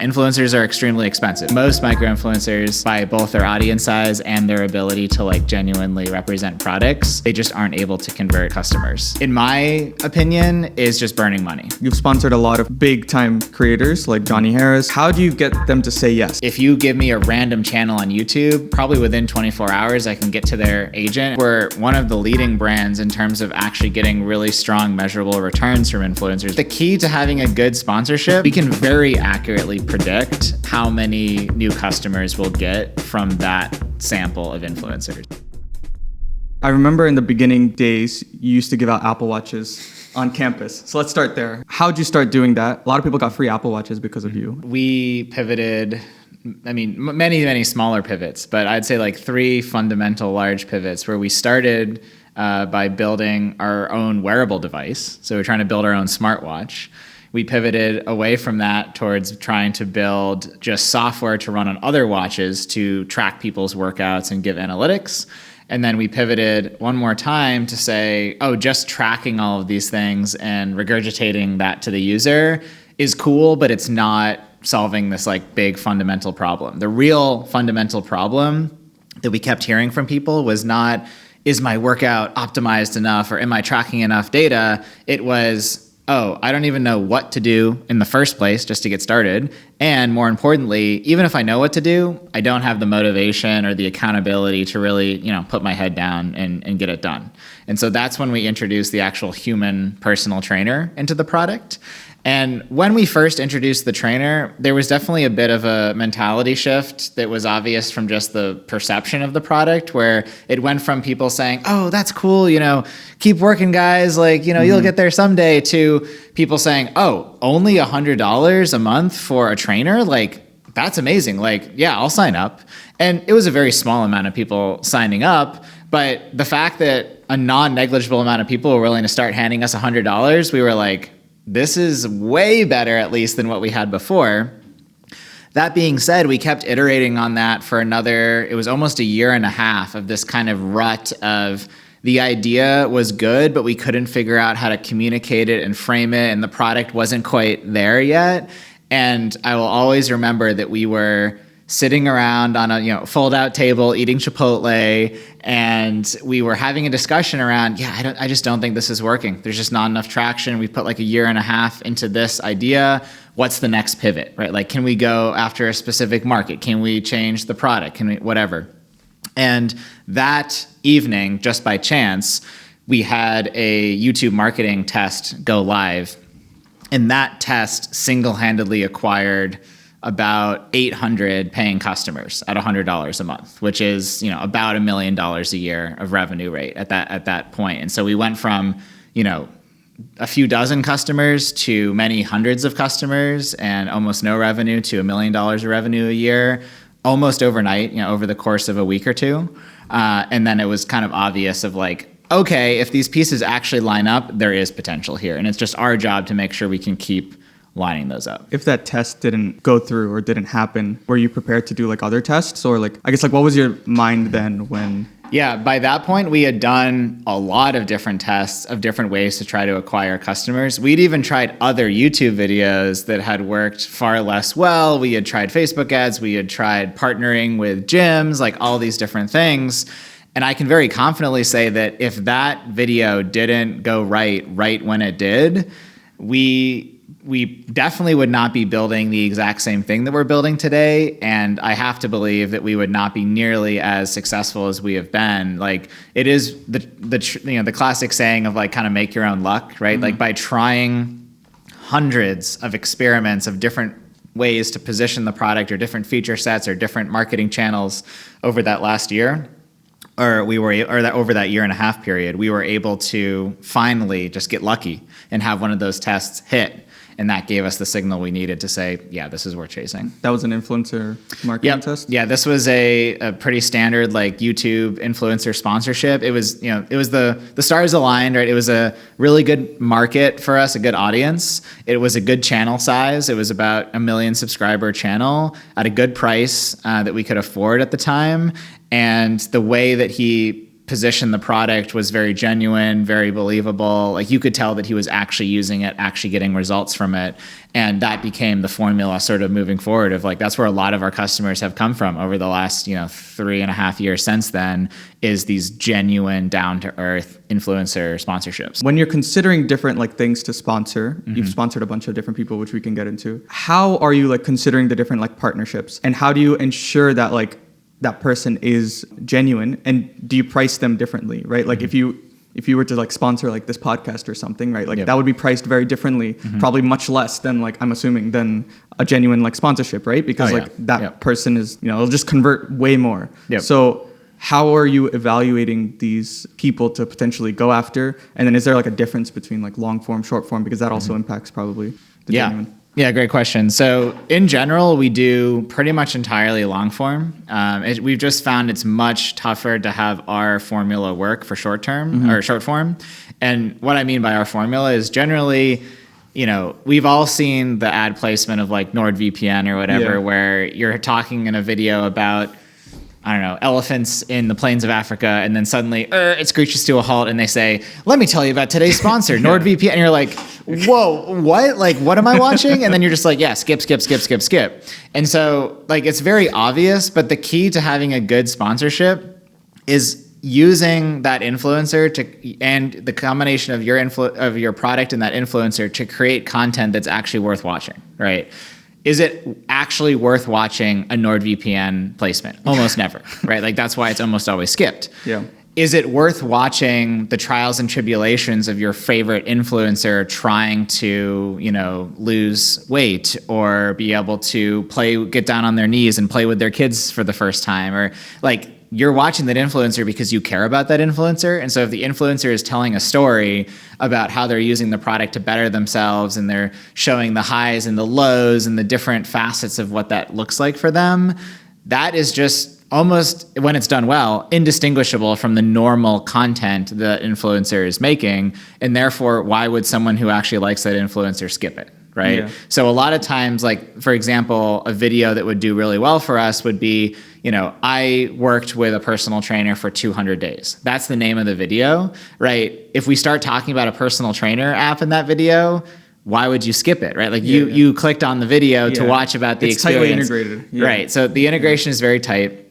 Influencers are extremely expensive. Most micro-influencers, by both their audience size and their ability to genuinely represent products, they just aren't able to convert customers. In my opinion, is just burning money. You've sponsored a lot of big time creators like Johnny Harris. How do you get them to say yes? If you give me a random channel on YouTube, probably within 24 hours, I can get to their agent. We're one of the leading brands in terms of actually getting really strong measurable returns from influencers. The key to having a good sponsorship, we can very accurately predict how many new customers we'll get from that sample of influencers. I remember in the beginning days, you used to give out Apple Watches on campus. So let's start there. How'd you start doing that? A lot of people got free Apple Watches because of you. We pivoted, many smaller pivots, but I'd say 3 fundamental large pivots where we started by building our own wearable device. So we're trying to build our own smartwatch. We pivoted away from that towards trying to build just software to run on other watches to track people's workouts and give analytics. And then we pivoted one more time to say, just tracking all of these things and regurgitating that to the user is cool, but it's not solving this big fundamental problem. The real fundamental problem that we kept hearing from people was not, is my workout optimized enough or am I tracking enough data? It was, I don't even know what to do in the first place just to get started. And more importantly, even if I know what to do, I don't have the motivation or the accountability to really, put my head down and get it done. And so that's when we introduced the actual human personal trainer into the product. And when we first introduced the trainer, there was definitely a bit of a mentality shift that was obvious from just the perception of the product, where it went from people saying, that's cool, keep working, guys, you'll get there someday, to people saying, only $100 a month for a trainer? That's amazing. I'll sign up. And it was a very small amount of people signing up, but the fact that a non-negligible amount of people were willing to start handing us $100, we were like, this is way better, at least, than what we had before. That being said, we kept iterating on that for it was almost a year and a half of this kind of rut of the idea was good, but we couldn't figure out how to communicate it and frame it, and the product wasn't quite there yet. And I will always remember that we were sitting around on a fold-out table eating Chipotle, and we were having a discussion around, I just don't think this is working. There's just not enough traction. We put a year and a half into this idea. What's the next pivot, right? Can we go after a specific market? Can we change the product? Can we whatever? And that evening, just by chance, we had a YouTube marketing test go live, and that test single-handedly acquired about 800 paying customers at $100 a month, which is, about $1 million a year of revenue rate at that point. And so we went from, a few dozen customers to many hundreds of customers and almost no revenue to $1 million of revenue a year, almost overnight, over the course of a week or two. And then it was kind of obvious of okay, if these pieces actually line up, there is potential here. And it's just our job to make sure we can keep lining those up. If that test didn't go through or didn't happen, were you prepared to do other tests? Or what was your mind then when? Yeah, by that point, we had done a lot of different tests of different ways to try to acquire customers. We'd even tried other YouTube videos that had worked far less well. We had tried Facebook ads. We had tried partnering with gyms, all these different things. And I can very confidently say that if that video didn't go right when it did, we definitely would not be building the exact same thing that we're building today. And I have to believe that we would not be nearly as successful as we have been. It is the classic saying of kind of make your own luck, right? Mm-hmm. By trying hundreds of experiments of different ways to position the product or different feature sets or different marketing channels over that last year, over that year and a half period, we were able to finally just get lucky and have one of those tests hit. And that gave us the signal we needed to say, this is worth chasing. That was an influencer marketing test? Yeah, this was a pretty standard YouTube influencer sponsorship. It was, it was the stars aligned, right? It was a really good market for us, a good audience. It was a good channel size. It was about 1 million subscriber channel at a good price that we could afford at the time. And the way that he positioned the product was very genuine, very believable. Like you could tell that he was actually using it, actually getting results from it. And that became the formula sort of moving forward of like, that's where a lot of our customers have come from over the last, 3.5 years since then, is these genuine down to earth influencer sponsorships. When you're considering different like things to sponsor, you've sponsored a bunch of different people, which we can get into. How are you like considering the different like partnerships, and how do you ensure that like that person is genuine, and do you price them differently, right? Like if you were to like sponsor like this podcast or something, right? Like that would be priced very differently, probably much less than like, I'm assuming, than a genuine like sponsorship, right? Because that person is, it'll just convert way more. So how are you evaluating these people to potentially go after? And then is there like a difference between like long form, short form? Because that also impacts probably the genuine. Yeah, great question. So in general, we do pretty much entirely long form. We've just found it's much tougher to have our formula work for short term or short form. And what I mean by our formula is generally, we've all seen the ad placement of like NordVPN or whatever, where you're talking in a video about, I don't know, elephants in the plains of Africa, and then suddenly it screeches to a halt and they say, let me tell you about today's sponsor, NordVPN. And you're like, whoa, what? Like, what am I watching? And then you're just like, yeah, skip. And so like, it's very obvious, but the key to having a good sponsorship is using that influencer and the combination of your product and that influencer to create content that's actually worth watching, right? Is it actually worth watching a NordVPN placement? Almost never, right? Like that's why it's almost always skipped. Yeah. Is it worth watching the trials and tribulations of your favorite influencer trying to, lose weight or be able to get down on their knees and play with their kids for the first time? Or like, you're watching that influencer because you care about that influencer. And so if the influencer is telling a story about how they're using the product to better themselves, and they're showing the highs and the lows and the different facets of what that looks like for them, that is just almost, when it's done well, indistinguishable from the normal content the influencer is making. And therefore, why would someone who actually likes that influencer skip it? Right. Yeah. So a lot of times, like, for example, a video that would do really well for us would be, I worked with a personal trainer for 200 days. That's the name of the video, right? If we start talking about a personal trainer app in that video, why would you skip it, right? Like you clicked on the video to watch about the experience. It's tightly integrated. Right. So the integration is very tight.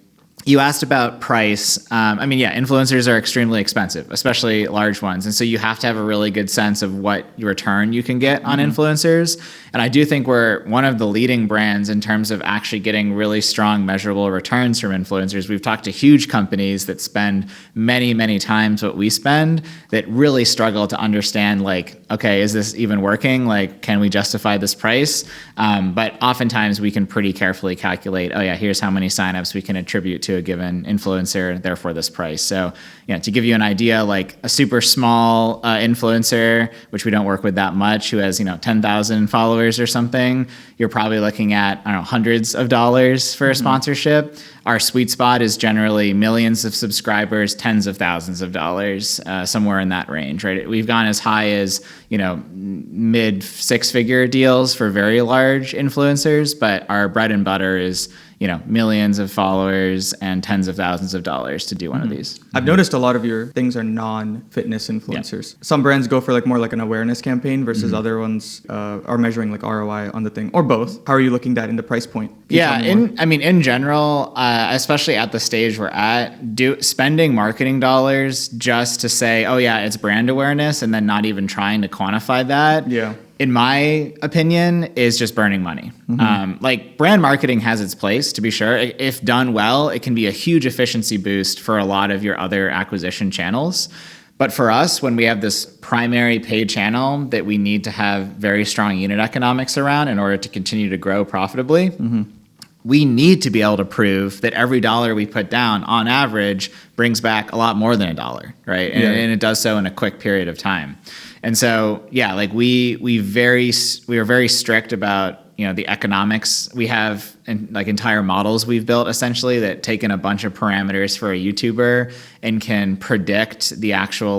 You asked about price. Influencers are extremely expensive, especially large ones. And so you have to have a really good sense of what return you can get on influencers. And I do think we're one of the leading brands in terms of actually getting really strong measurable returns from influencers. We've talked to huge companies that spend many, many times what we spend that really struggle to understand, like, okay, is this even working? Like, can we justify this price? But oftentimes we can pretty carefully calculate, oh yeah, here's how many signups we can attribute to a given influencer, therefore this price. So, to give you an idea, like a super small influencer, which we don't work with that much, who has 10,000 followers or something, you're probably looking at, I don't know, hundreds of dollars for a sponsorship. Our sweet spot is generally millions of subscribers, tens of thousands of dollars, somewhere in that range, right? We've gone as high as, mid six-figure deals for very large influencers, but our bread and butter is, millions of followers and tens of thousands of dollars to do one of these. I've noticed a lot of your things are non-fitness influencers. Yeah. Some brands go for like more like an awareness campaign versus other ones are measuring like ROI on the thing, or both. How are you looking at in the price point? In general, especially at the stage we're at, spending marketing dollars just to say, oh yeah, it's brand awareness, and then not even trying to quantify that. Yeah. In my opinion, is just burning money. Brand marketing has its place, to be sure. If done well, it can be a huge efficiency boost for a lot of your other acquisition channels. But for us, when we have this primary paid channel that we need to have very strong unit economics around in order to continue to grow profitably, we need to be able to prove that every dollar we put down, on average, brings back a lot more than $1, right? And it does so in a quick period of time. And so, we are very strict about, the economics. We have entire models we've built essentially that take in a bunch of parameters for a YouTuber and can predict the actual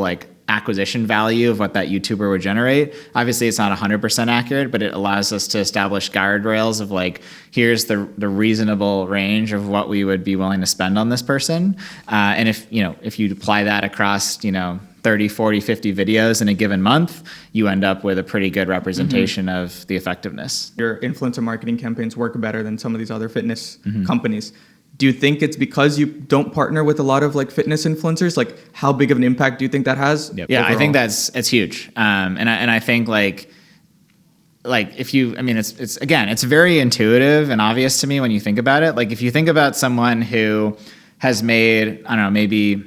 acquisition value of what that YouTuber would generate. Obviously, it's not 100% accurate, but it allows us to establish guardrails of like, here's the reasonable range of what we would be willing to spend on this person. And if you apply that across, 30, 40, 50 videos in a given month, you end up with a pretty good representation of the effectiveness. Your influencer marketing campaigns work better than some of these other fitness companies. Do you think it's because you don't partner with a lot of like fitness influencers? Like, how big of an impact do you think that has? Yeah, overall? I think it's huge. And I think like if you, it's very intuitive and obvious to me when you think about it. Like if you think about someone who has made, I don't know, maybe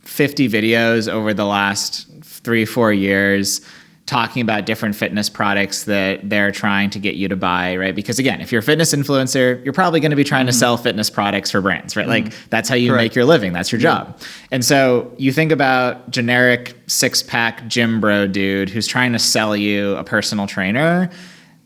50 videos over the last 3-4 years talking about different fitness products that they're trying to get you to buy, right? Because again, if you're a fitness influencer, you're probably going to be trying to sell fitness products for brands, right? Like that's how you make your living. That's your job. And so you think about generic 6-pack gym bro dude who's trying to sell you a personal trainer,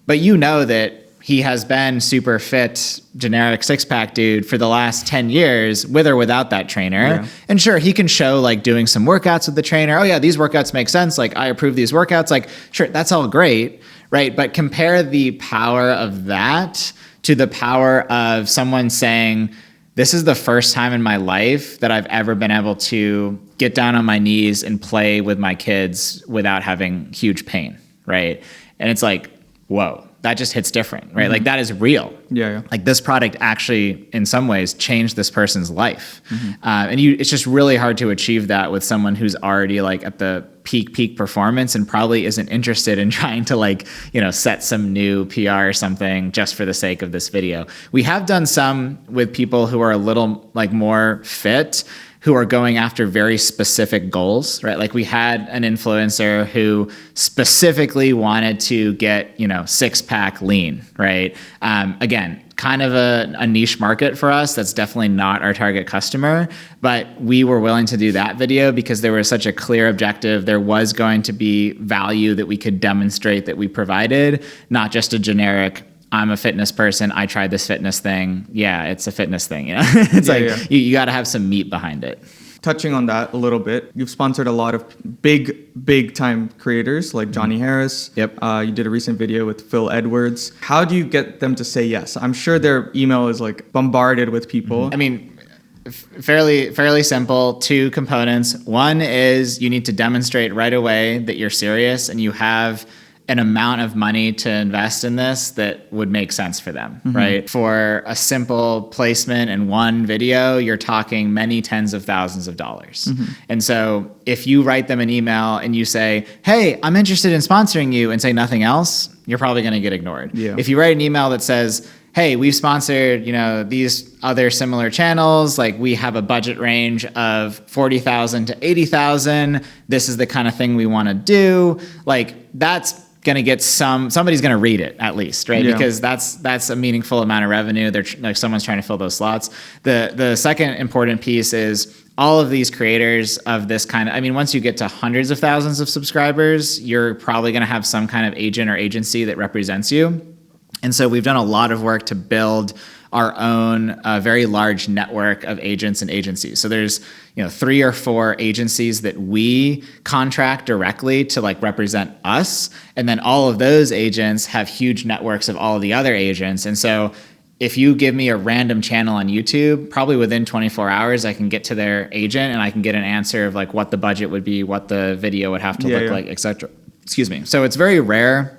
but you know that he has been super fit, generic 6-pack dude for the last 10 years with or without that trainer. Yeah. And sure, he can show like doing some workouts with the trainer. Oh yeah, these workouts make sense. Like I approve these workouts. Like sure, that's all great, right? But compare the power of that to the power of someone saying, this is the first time in my life that I've ever been able to get down on my knees and play with my kids without having huge pain, right? And it's like, whoa. That just hits different, right? Like that is real. Yeah. Like this product actually, in some ways, changed this person's life. And it's just really hard to achieve that with someone who's already like at the peak performance and probably isn't interested in trying to like, set some new PR or something just for the sake of this video. We have done some with people who are a little like more fit, who are going after very specific goals, right? Like we had an influencer who specifically wanted to get, 6-pack lean, right? Again, kind of a niche market for us. That's definitely not our target customer, but we were willing to do that video because there was such a clear objective. There was going to be value that we could demonstrate that we provided, not just a generic, I'm a fitness person, I tried this fitness thing. Yeah, it's a fitness thing. It's you got to have some meat behind it. Touching on that a little bit, you've sponsored a lot of big time creators like Johnny Harris. Yep. You did a recent video with Phil Edwards. How do you get them to say yes? I'm sure their email is like bombarded with people. Fairly simple. 2 components. One is you need to demonstrate right away that you're serious and you have an amount of money to invest in this that would make sense for them, right? For a simple placement in one video, you're talking many tens of thousands of dollars. And so if you write them an email and you say, hey, I'm interested in sponsoring you and say nothing else, you're probably going to get ignored. Yeah. If you write an email that says, hey, we've sponsored, these other similar channels, like we have a budget range of 40,000 to 80,000. This is the kind of thing we want to do. Like that's going to get somebody's going to read it at least, right? Yeah. Because that's a meaningful amount of revenue. They're like someone's trying to fill those slots. The second important piece is all of these creators of this kind of, once you get to hundreds of thousands of subscribers, you're probably going to have some kind of agent or agency that represents you. And so we've done a lot of work to build our own very large network of agents and agencies. So there's 3 or 4 agencies that we contract directly to like represent us, and then all of those agents have huge networks of all of the other agents. And so if you give me a random channel on YouTube, probably within 24 hours I can get to their agent and I can get an answer of like what the budget would be, what the video would have to look like, etc. Excuse me. So it's very rare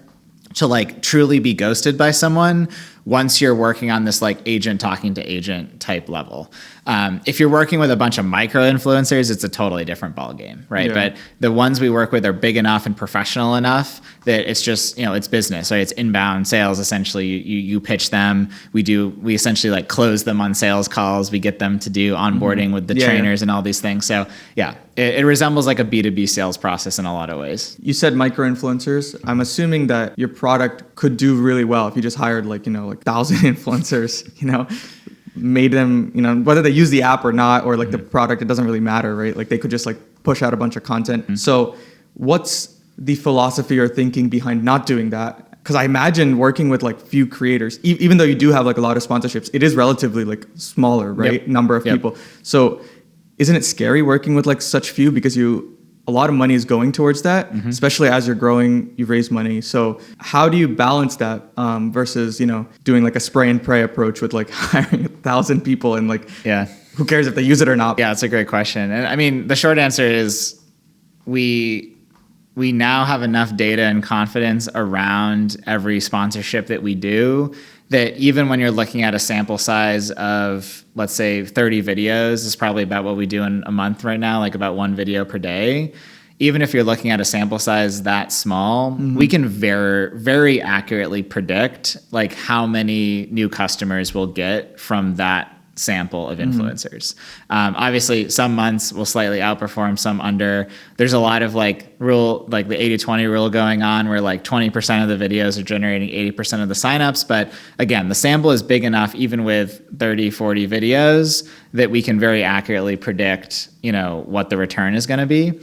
to like truly be ghosted by someone once you're working on this like agent talking to agent type level. If you're working with a bunch of micro influencers, it's a totally different ballgame, right? Yeah. But the ones we work with are big enough and professional enough that it's just, it's business, right? It's inbound sales. Essentially, you pitch them. We essentially like close them on sales calls. We get them to do onboarding with the trainers and all these things. So yeah, it resembles like a B2B sales process in a lot of ways. You said micro influencers. I'm assuming that your product could do really well if you just hired like 1,000 influencers, made them, whether they use the app or not, or like the product, it doesn't really matter, right? Like they could just like push out a bunch of content. So what's the philosophy or thinking behind not doing that? Because I imagine working with like few creators, even though you do have like a lot of sponsorships, it is relatively like smaller, right? Number of people. So isn't it scary working with like such few because you a lot of money is going towards that, especially as you're growing, you've raised money. So how do you balance that versus, doing like a spray and pray approach with like hiring 1,000 people and like, who cares if they use it or not? Yeah, it's a great question. And I mean, the short answer is we now have enough data and confidence around every sponsorship that we do that even when you're looking at a sample size of, let's say, 30 videos, is probably about what we do in a month right now, like about 1 video per day. Even if you're looking at a sample size that small, we can very, very accurately predict like how many new customers we'll get from that sample of influencers. Obviously, some months will slightly outperform, some under. There's a lot of like the 80-20 rule going on where like 20% of the videos are generating 80% of the signups. But again, the sample is big enough, even with 30, 40 videos, that we can very accurately predict, what the return is going to be.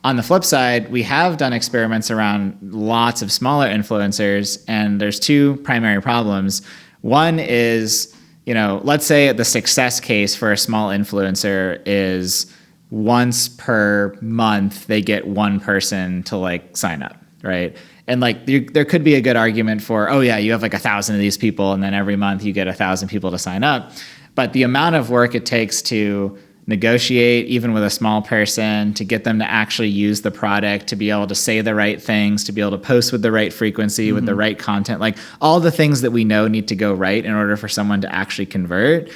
On the flip side, we have done experiments around lots of smaller influencers, and there's 2 primary problems. One is, let's say the success case for a small influencer is once per month, they get 1 person to like sign up, right? And like there could be a good argument for, oh yeah, you have like 1,000 of these people and then every month you get 1,000 people to sign up. But the amount of work it takes to negotiate, even with a small person, to get them to actually use the product, to be able to say the right things, to be able to post with the right frequency, with the right content, like all the things that we know need to go right in order for someone to actually convert.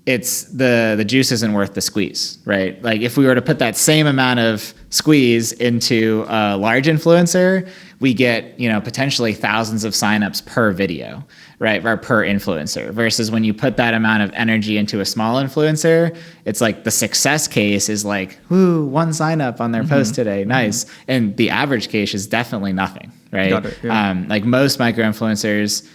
It's the juice isn't worth the squeeze, right? Like if we were to put that same amount of squeeze into a large influencer, we get, potentially thousands of signups per video, right? Or per influencer, versus when you put that amount of energy into a small influencer, it's like the success case is like, whoo, 1 sign up on their post today. Nice. And the average case is definitely nothing, right? Got it, yeah. Like most micro influencers,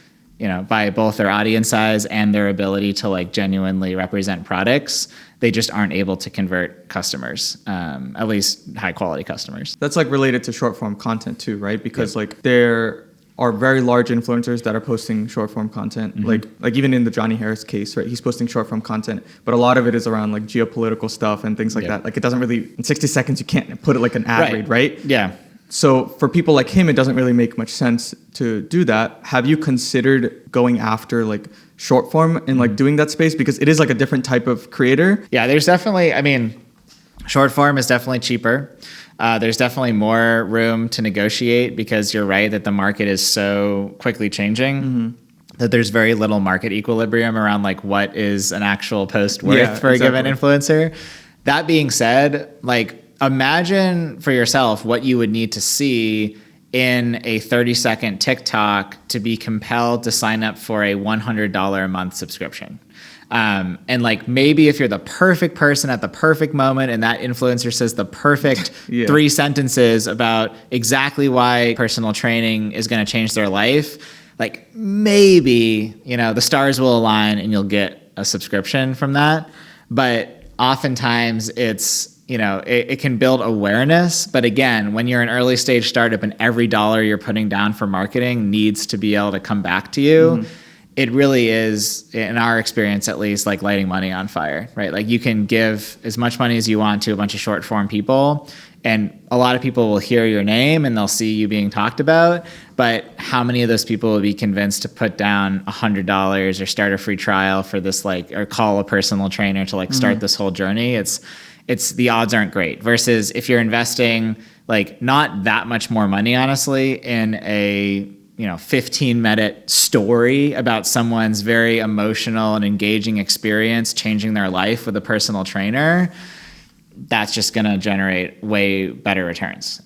by both their audience size and their ability to like genuinely represent products, they just aren't able to convert customers, at least high quality customers. That's like related to short form content too, right? Because like there are very large influencers that are posting short form content. Like even in the Johnny Harris case, right? He's posting short form content, but a lot of it is around like geopolitical stuff and things like that. Like it doesn't really, in 60 seconds, you can't put it like an ad read, right? Yeah. So for people like him, it doesn't really make much sense to do that. Have you considered going after like short form and like doing that space? Because it is like a different type of creator. Yeah, there's definitely, short form is definitely cheaper. There's definitely more room to negotiate because you're right that the market is so quickly changing that there's very little market equilibrium around like what is an actual post worth for a given influencer. That being said, like, imagine for yourself what you would need to see in a 30-second TikTok to be compelled to sign up for a $100 a month subscription. And like maybe if you're the perfect person at the perfect moment and that influencer says the perfect 3 sentences about exactly why personal training is going to change their life, like maybe, the stars will align and you'll get a subscription from that. But oftentimes it's, it can build awareness. But again, when you're an early stage startup and every dollar you're putting down for marketing needs to be able to come back to you, it really is, in our experience at least, like lighting money on fire, right? Like you can give as much money as you want to a bunch of short form people, and a lot of people will hear your name and they'll see you being talked about. But how many of those people will be convinced to put down $100 or start a free trial for this, like, or call a personal trainer to like start this whole journey? It's the odds aren't great. Versus if you're investing like not that much more money, honestly, in a 15-minute story about someone's very emotional and engaging experience changing their life with a personal trainer, that's just going to generate way better returns.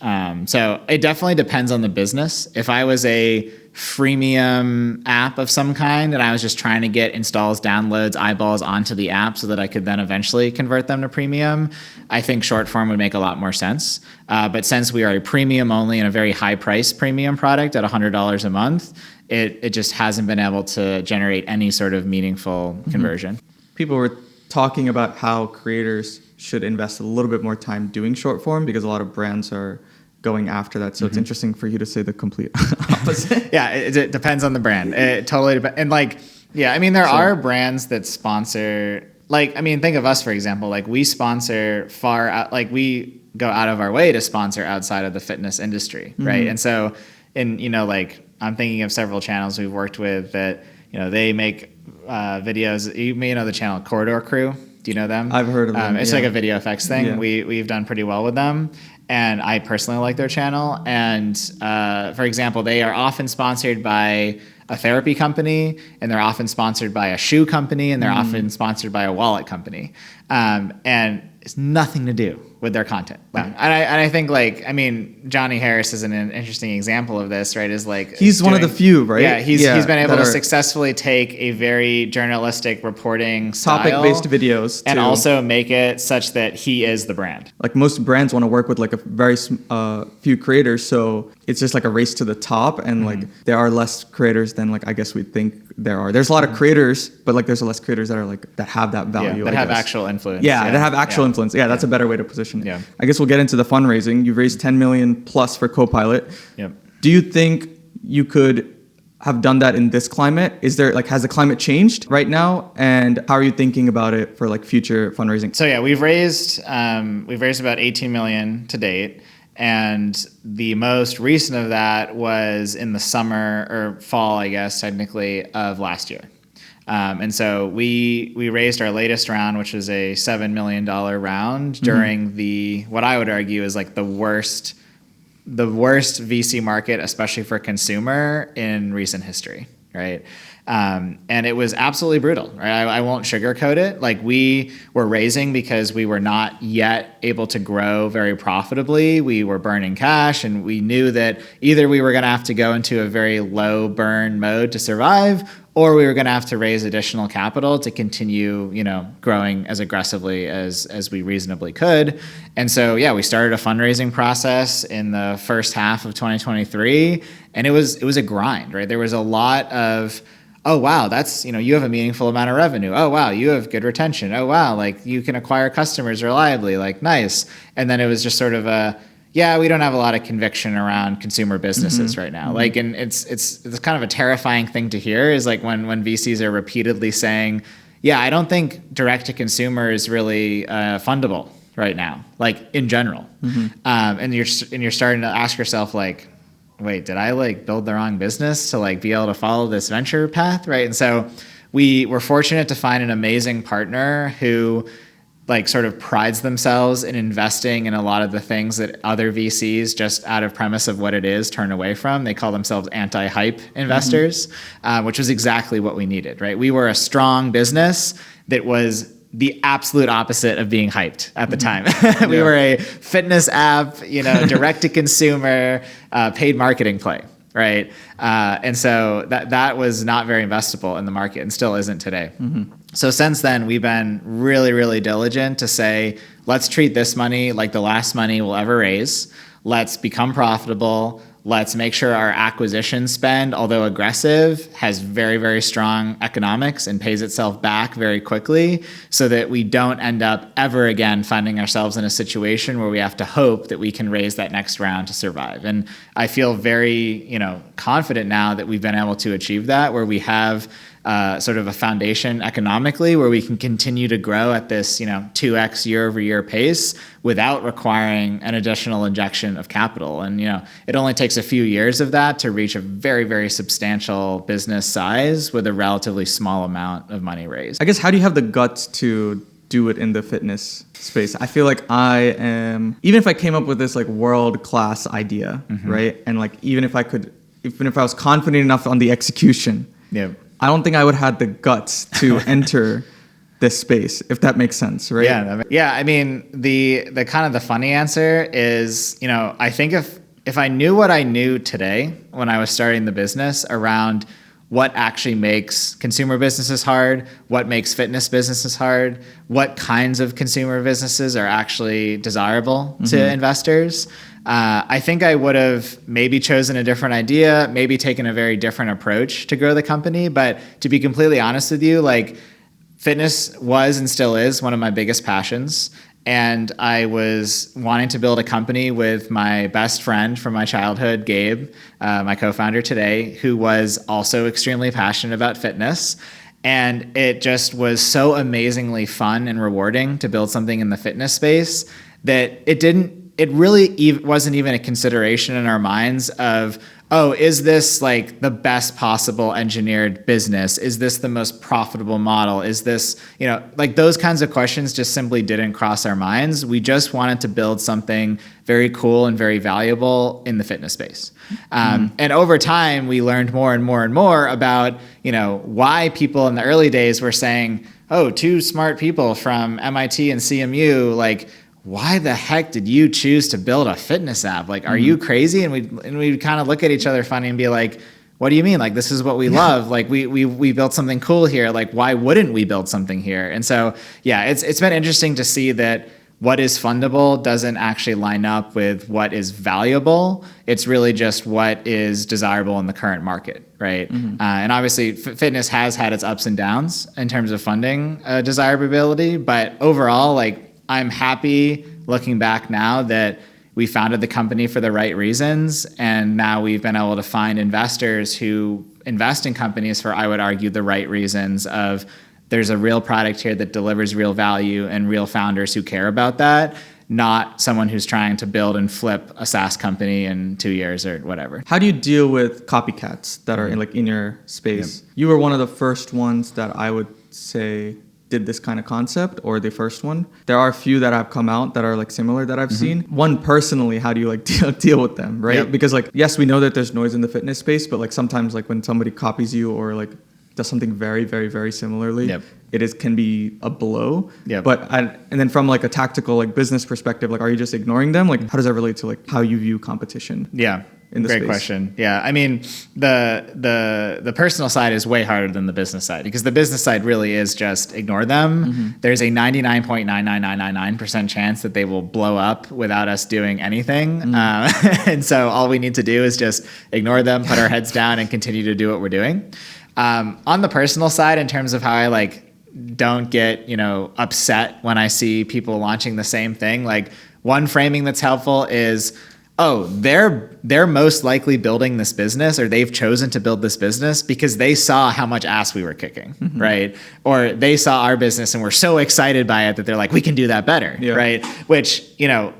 So it definitely depends on the business. If I was a freemium app of some kind and I was just trying to get installs, downloads, eyeballs onto the app so that I could then eventually convert them to premium, I think short form would make a lot more sense. But since we are a premium only and a very high price premium product at $100 a month, it just hasn't been able to generate any sort of meaningful conversion. People were talking about how creators should invest a little bit more time doing short form because a lot of brands are going after that. So it's interesting for you to say the complete opposite. Yeah, it depends on the brand. It totally depends. And like, yeah, I mean, there are brands that sponsor, like, I mean, think of us, for example, like we sponsor far out, like we go out of our way to sponsor outside of the fitness industry, right? And so, like I'm thinking of several channels we've worked with that, they make videos. You may know the channel Corridor Crew. Do you know them? I've heard of them. It's like a video effects thing. Yeah. We've done pretty well with them. And I personally like their channel. And for example, they are often sponsored by a therapy company, and they're often sponsored by a shoe company, and they're often sponsored by a wallet company. And it's nothing to do with their content. And I think Johnny Harris is an interesting example of this, right? Is like he's one of the few, right? Yeah, he's been able to successfully take a very journalistic reporting topic-based videos and also make it such that he is the brand. Like most brands want to work with like a very few creators, so it's just like a race to the top, and like there are less creators than like I guess we think there are. There's a lot of creators, but like there's less creators that are like that have that value. That have actual influence. That have actual influence. Yeah, that's a better way to position it. Yeah. I guess we'll get into the fundraising. You've raised 10 million plus for CoPilot. Yep. Do you think you could have done that in this climate? Is there has the climate changed right now? And how are you thinking about it for like future fundraising? So yeah, we've raised about 18 million to date. And the most recent of that was in the summer or fall, I guess, technically, of last year. And so we raised our latest round, which was a $7 million round during what I would argue is like the worst VC market, especially for consumer, in recent history, right? And it was absolutely brutal, right? I won't sugarcoat it. Like we were raising because we were not yet able to grow very profitably. We were burning cash, and we knew that either we were going to have to go into a very low burn mode to survive, or we were going to have to raise additional capital to continue, growing as aggressively as we reasonably could. And so, we started a fundraising process in the first half of 2023, and it was a grind, right? There was a lot of, oh, wow, that's, you have a meaningful amount of revenue. Oh, wow, you have good retention. Oh, wow, like you can acquire customers reliably, like nice. And then it was just sort of we don't have a lot of conviction around consumer businesses right now. Like, and it's kind of a terrifying thing to hear is like when VCs are repeatedly saying, I don't think direct to consumer is really fundable right now, like in general. And you're starting to ask yourself like, wait, did I like build the wrong business to like be able to follow this venture path, right? And so we were fortunate to find an amazing partner who like sort of prides themselves in investing in a lot of the things that other VCs, just out of premise of what it is, turn away from. They call themselves anti-hype investors, which was exactly what we needed, right? We were a strong business that was the absolute opposite of being hyped at the time. We were a fitness app, direct to consumer, paid marketing play, right? And so that was not very investable in the market and still isn't today. So since then, we've been really, really diligent to say, let's treat this money like the last money we'll ever raise. Let's become profitable. Let's make sure our acquisition spend, although aggressive, has very, very strong economics and pays itself back very quickly so that we don't end up ever again finding ourselves in a situation where we have to hope that we can raise that next round to survive. And I feel very, confident now that we've been able to achieve that, where we have sort of a foundation economically where we can continue to grow at this, 2x year over year pace without requiring an additional injection of capital. And, it only takes a few years of that to reach a very, very substantial business size with a relatively small amount of money raised. I guess, how do you have the guts to do it in the fitness space? I feel like even if I came up with this like world-class idea, right? And like, even if I was confident enough on the execution, I don't think I would have the guts to enter this space, if that makes sense, right? Yeah. I mean, the kind of the funny answer is, I think if I knew what I knew today when I was starting the business around what actually makes consumer businesses hard, what makes fitness businesses hard, what kinds of consumer businesses are actually desirable to investors, I think I would have maybe chosen a different idea, maybe taken a very different approach to grow the company. But to be completely honest with you, like fitness was and still is one of my biggest passions. And I was wanting to build a company with my best friend from my childhood, Gabe, my co-founder today, who was also extremely passionate about fitness. And it just was so amazingly fun and rewarding to build something in the fitness space that it didn't it really wasn't even a consideration in our minds of, oh, is this like the best possible engineered business? Is this the most profitable model? Is this, like those kinds of questions just simply didn't cross our minds. We just wanted to build something very cool and very valuable in the fitness space. And over time, we learned more and more and more about, why people in the early days were saying, oh, two smart people from MIT and CMU, like, why the heck did you choose to build a fitness app? Like, are you crazy? And we kind of look at each other funny and be like, what do you mean? Like, this is what we love. Like, we built something cool here. Like, why wouldn't we build something here? And so, yeah, it's been interesting to see that what is fundable doesn't actually line up with what is valuable. It's really just what is desirable in the current market, right? And obviously, fitness has had its ups and downs in terms of funding desirability, but overall, like, I'm happy looking back now that we founded the company for the right reasons, and now we've been able to find investors who invest in companies for, I would argue, the right reasons of there's a real product here that delivers real value and real founders who care about that, not someone who's trying to build and flip a SaaS company in 2 years or whatever. How do you deal with copycats that are in your space? Yep. You were one of the first ones that I would say did this kind of concept, or the first one. There are a few that have come out that are like similar that I've seen. One, personally, how do you like deal with them, right? Yep. Because like, yes, we know that there's noise in the fitness space, but like sometimes like when somebody copies you or like does something very, very, very similarly, yep, can be a blow. Yep. And then from like a tactical like business perspective, like, are you just ignoring them? Like, how does that relate to like how you view competition? Yeah. Great question. Yeah, I mean, the personal side is way harder than the business side, because the business side really is just ignore them. There's a 99.99999% chance that they will blow up without us doing anything. And so all we need to do is just ignore them, put our heads down, and continue to do what we're doing. On the personal side, in terms of how I like don't get upset when I see people launching the same thing, like one framing that's helpful is, oh, they're most likely building this business, or they've chosen to build this business because they saw how much ass we were kicking, right? Or they saw our business and were so excited by it that they're like, we can do that better, right? Which,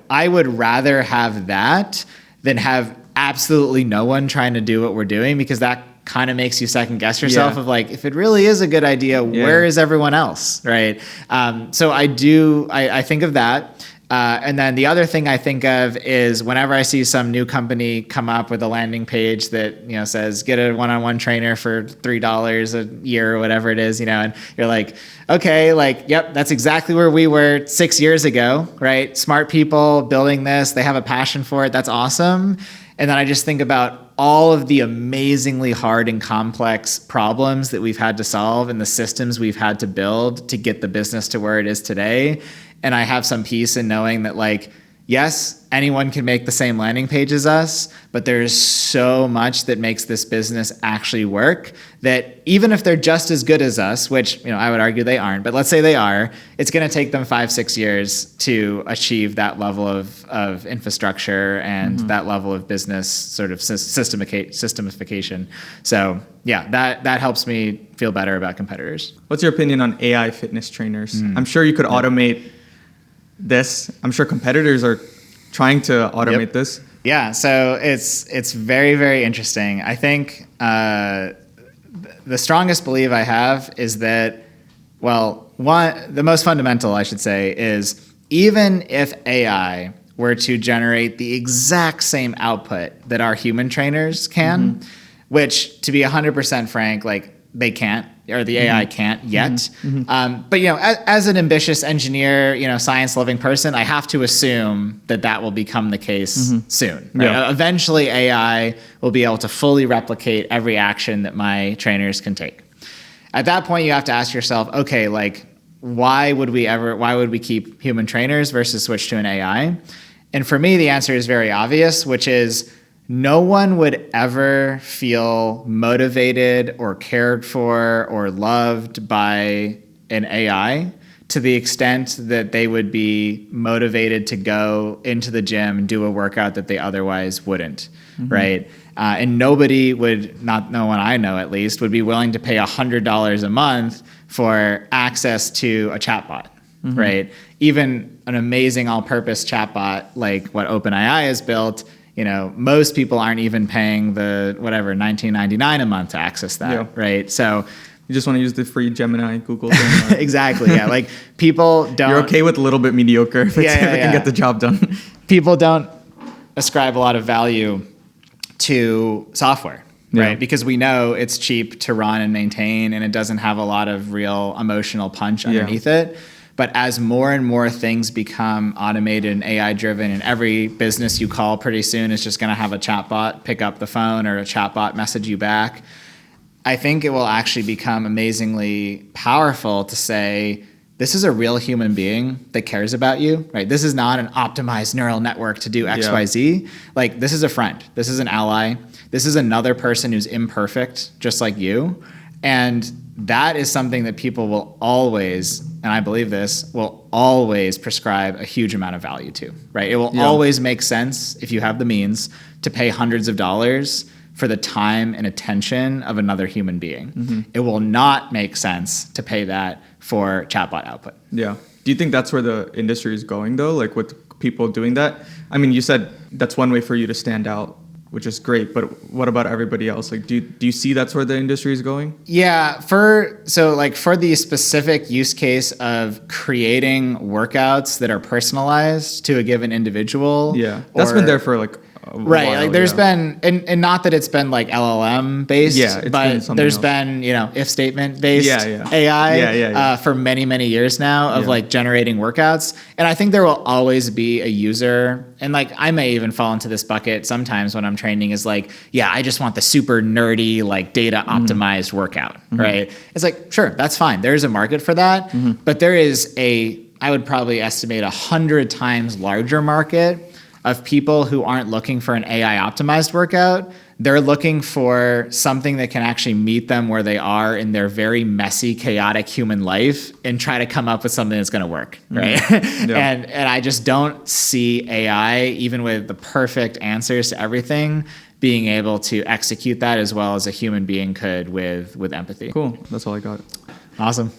I would rather have that than have absolutely no one trying to do what we're doing, because that kind of makes you second guess yourself of like, if it really is a good idea, where is everyone else, right? So I think of that. And then the other thing I think of is whenever I see some new company come up with a landing page that, says get a one-on-one trainer for $3 a year or whatever it is, and you're like, okay, like, yep, that's exactly where we were 6 years ago, right? Smart people building this, they have a passion for it. That's awesome. And then I just think about all of the amazingly hard and complex problems that we've had to solve and the systems we've had to build to get the business to where it is today. And I have some peace in knowing that, like, yes, anyone can make the same landing page as us, but there's so much that makes this business actually work that even if they're just as good as us, which, I would argue they aren't, but let's say they are, it's going to take them 5-6 years to achieve that level of infrastructure and that level of business sort of systemification. So yeah, that helps me feel better about competitors. What's your opinion on AI fitness trainers? I'm sure you could automate this. I'm sure competitors are trying to automate this. Yeah, so it's very, very interesting. I think the strongest belief I have is that, the most fundamental, I should say, is even if AI were to generate the exact same output that our human trainers can, which, to be 100% frank, like, they can't, or the AI can't yet. But, as an ambitious engineer, science-loving person, I have to assume that will become the case soon. Right? Yeah. Eventually, AI will be able to fully replicate every action that my trainers can take. At that point, you have to ask yourself, okay, like, why would we keep human trainers versus switch to an AI? And for me, the answer is very obvious, which is, no one would ever feel motivated or cared for or loved by an AI to the extent that they would be motivated to go into the gym and do a workout that they otherwise wouldn't, right? And nobody would, no one I know at least, would be willing to pay $100 a month for access to a chatbot, right? Even an amazing all-purpose chatbot like what OpenAI has built, most people aren't even paying the whatever $19.99 a month to access that, right? So you just want to use the free Gemini Google thing. Exactly, yeah. Like people don't. You're okay with a little bit mediocre if it can get the job done. People don't ascribe a lot of value to software, right? Because we know it's cheap to run and maintain, and it doesn't have a lot of real emotional punch underneath it. But as more and more things become automated and AI driven, and every business you call pretty soon is just going to have a chatbot pick up the phone or a chatbot message you back, I think it will actually become amazingly powerful to say, this is a real human being that cares about you, right? This is not an optimized neural network to do X, Y, Z. Like, this is a friend. This is an ally. This is another person who's imperfect, just like you. And that is something that people will always, and I believe this, will always prescribe a huge amount of value to, right? It will always make sense, if you have the means, to pay hundreds of dollars for the time and attention of another human being. It will not make sense to pay that for chatbot output. Yeah. Do you think that's where the industry is going, though? Like, with people doing that? I mean, you said that's one way for you to stand out, which is great, but what about everybody else? Like, do you see that's where the industry is going? Yeah, for the specific use case of creating workouts that are personalized to a given individual. Yeah, that's been there for like a right, while, like there's been, and not that it's been like LLM based, but there's been, if statement based AI for many, many years now of like generating workouts. And I think there will always be a user, and like I may even fall into this bucket sometimes when I'm training, is like, I just want the super nerdy, like data optimized workout, right? It's like, sure, that's fine. There's a market for that, but there is I would probably estimate 100 times larger market of people who aren't looking for an AI optimized workout. They're looking for something that can actually meet them where they are in their very messy, chaotic human life and try to come up with something that's going to work, right? And I just don't see AI, even with the perfect answers to everything, being able to execute that as well as a human being could with empathy. Cool. That's all I got. Awesome.